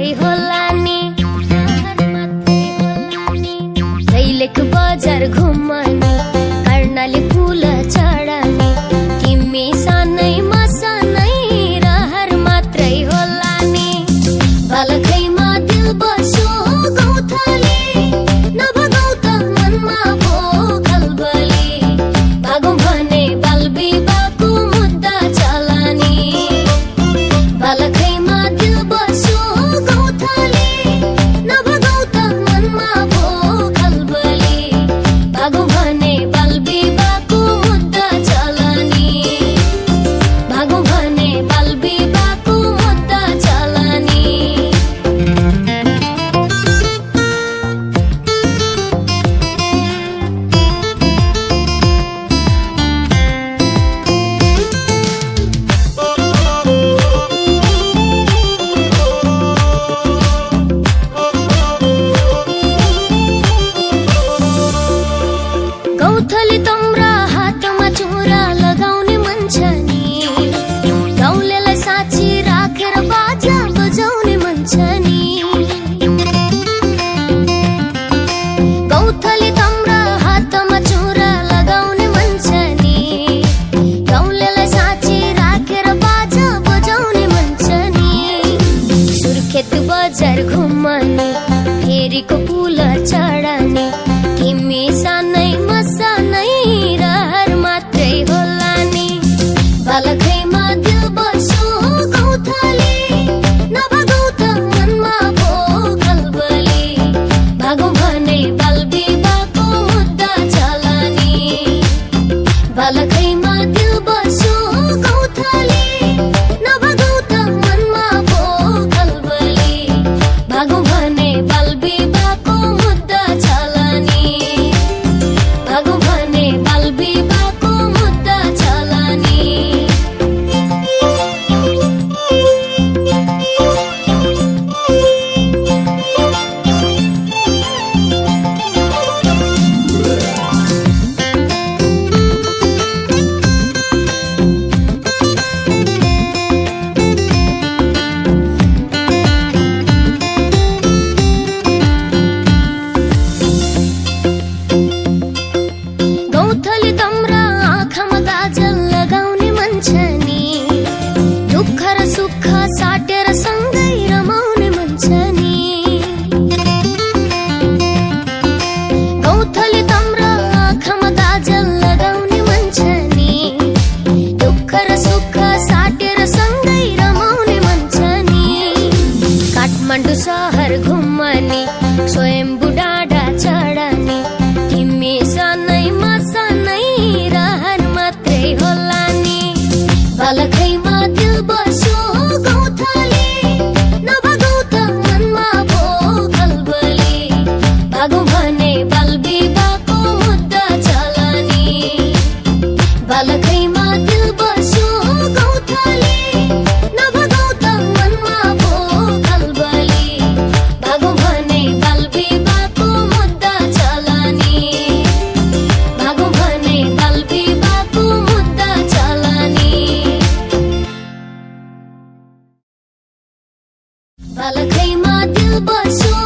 मात्रै होला नि, दैलेख बजार घुम्ने, कर्णाली पुल चढ्ने, तिमी सानै म सानै रहर मात्रै होला नि। बालखैमा दिल बस्यो गौथली, नभगौ त मनमा भो खलबली, भागौँ भने बाल विवाहको मुद्दा चलानी। बालखैमा दिल बस्यो गौथली, नभगौ त मनमा भो खलबली, भागौँ भने बाल विवाहको मुद्दा चलानी। भागौँ भने बाल विवाहको मुद्दा चलानी। गौथली तम्रा हातमा चुरा लगाउने मन छ नि, गाउँलेलाई साँची राखेर बाजा बजाउने मन छ नि। गौथली तम्रा हातमा चुरा लगाउने मन छ नि, गाउँलेलाई साँची राखेर बाजा बजाउने मन छ नि। सुर्खेत बजार घुम्ने, फेरीको पुल चढ्ने, तिमी सानै म सानै रहर मात्रै होला नि। बालखैमा दिल बस्यो गौथली, नभगौ त मनमा भो खलबली, भागौँ भने बाल विवाहको मुद्दा चलानी। बालखैमा दिल बस्यो गौथली, नभगौ त मनमा भो खलबली, भागौँ भने बाल विवाहको मुद्दा चलानी। भागौँ भने बाल विवाहको मुद्दा चलानी। गौथली तम्रा आँखामा काजल लगाउने मन छ नि, दुःख र सुख साटेर सँगै रमाउने मन छ नि। गौथली तम्रा आँखामा काजल लगाउने मन छ नि, दुःख र सुख साटेर सँगै रमाउने मन छ नि। काठमाडौँ सहर घुम्ने, स्वयम्भू डाँडा चढ्ने, तिमी सानै म सानै रहर मात्रै होला नि। बालखैमा दिल बस्यो गौथली, नभगौ त मनमा भो खलबली, भागौँ भने बाल विवाहको मुद्दा चलानी। बालखैमा दिल बस्यो गौथली, नभगौ त मनमा भो खलबली, भागौँ भने बाल विवाहको मुद्दा चलानी। भागौँ भने बाल विवाहको मुद्दा चलानी। बालखैमा दिल बस्यो